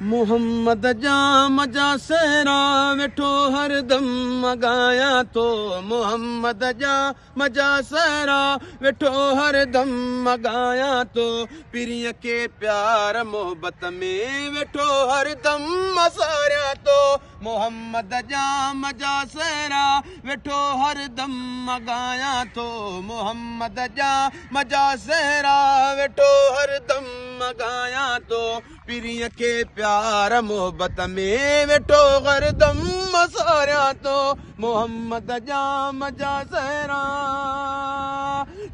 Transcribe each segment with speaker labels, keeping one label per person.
Speaker 1: मोहम्मद जा मजा सहरा वेठो हरदम मगाया तो मोहम्मद जा मजा सहरा वेठो हरदम मगाया तो पिरिय के प्यार मोहब्बत में वेठो हरदम मसारिया तो मोहम्मद जा मजा सहरा वेठो हरदम मगाया तो मोहम्मद जा मजा सहरा वेठो हरदम मगाया तो पिरिय के प्यार मोहब्बत में वेठो हरदम मसारिया तो मोहम्मद जा मजा सहरा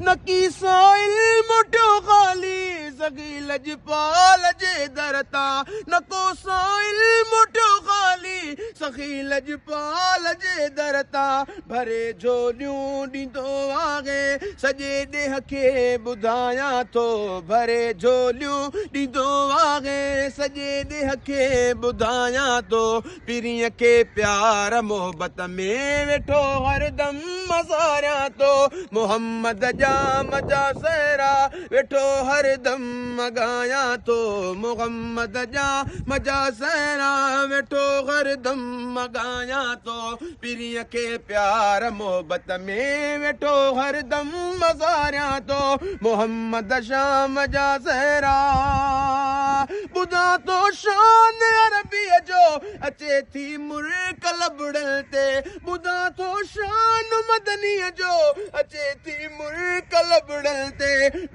Speaker 1: नकी सोइल मोटो खाली सगी लजपाल जे दरता नको सोइल मोटो खाली सखी लजपाल जे दरता भरे झोलियूं ॾींदो आहे सॼे ॾेह खे ॿुधायां थो भरे झोलियूं ॾींदो आहे सॼे ॾेह खे ॿुधायां थो पिरिय के प्यार मोहब्बत में वेठो हरदम मसारिया तो मोहम्मद जा मजा सहरा वेठो हरदम मगाया तो मोहम्मद जा मजा सहरा वेठो हरदम मगाया तो पिरिय के प्यार मोहब्बत में वेठो हरदम मसारिया तो मोहम्मद शाह मजा सहरा ॿुधा तो शान अरबीअ जो अचे थी मुल्क लबड़ल ते ॿुधा तो शान मदनीअ जो अचे थी मुल्क लबड़ल ते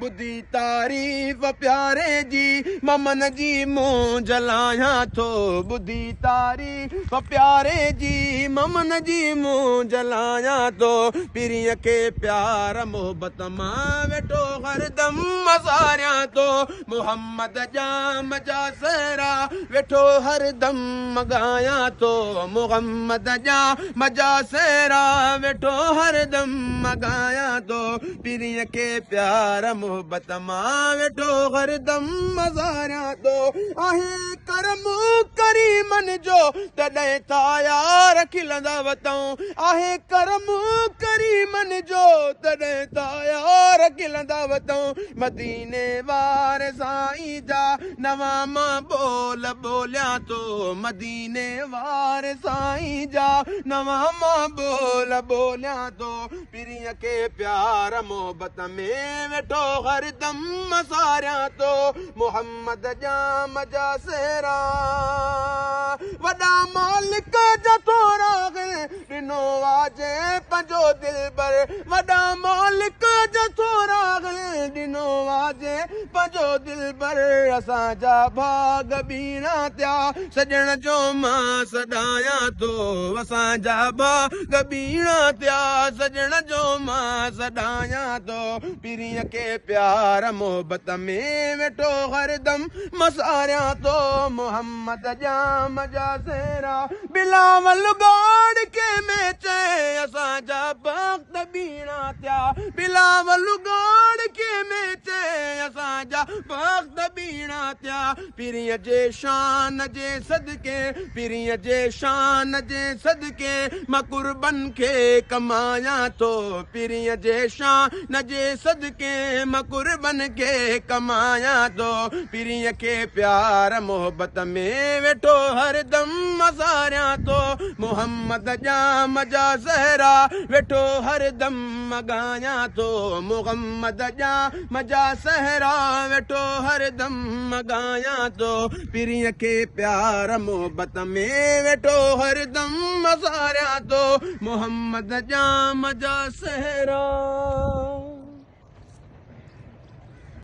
Speaker 1: ॿुधी तारीफ़ प्यारे जी ममन जी मुंहुं जलायां थो ॿुधी तारीफ़ प्यारे जी ममन जी मुंहुं जलायां थो पिरिय के प्यार मोहब्बत मां वेठो हरदम मसारिया तो मोहम्मद जा मजा सहरा वेठो हरदम मगाया तो मोहम्मद जा मजा सहरा वेठो हरदम मगाया तो पिरिय के प्यार मोहब्बत मां वेठो हरदम मज़ारिया तो आहे करम करीमन जो तॾहिं था यार खिलंदा वतऊं आहे करम करीमन जो तॾहिं था यार खिलंदा वतऊं मदीने वार साईं जा नवां मां बोल बोलिया तो मदीने वार साईं जा नवां मां बोल बोलिया तो पिरिय के प्यार मोहब्बत में वेठो हरदम मसारिया तो मोहम्मद जा मजा सहरा वॾा मालिक जा थोरा ॾिनो आजे पंहिंजो दिलबर वॾा मालिक जा थोरा ॾिनो आजे पंहिंजो दिलबर असांजा भाग बीणा थिया सजण जो मां सॾायां थो असांजा भाग बीणा थिया सजण जो मां सॾायां थो पिरिय के प्यार मोहब्बत में वेठो हरदम मसारिया तो मोहम्मद जा मजा सहरा बिलावल गाड़ के में चए असांजा भक्त बीणा थिया बिलावल गाड़ के में चए असांजा भक्त बीणा थिया पिरिय जे शान जे सदके पिरिय जे शान जे सदके मां कुर्बन खे कमायां थो पिरिय जे शान जे सदके मां कुर्बन खे कमायां थो पिरिय के प्यार मोहब्बत में वेठो हरदम मसारिया तो मोहम्मद जा मजा सहरा वेठो हरदम मगाया तो मोहम्मद जा मजा सहरा वेठो हरदम मगाया तो पिरिय के प्यार मोहब्बत में वेठो हरदम मसारिया तो मोहम्मद जा मजा सहरा।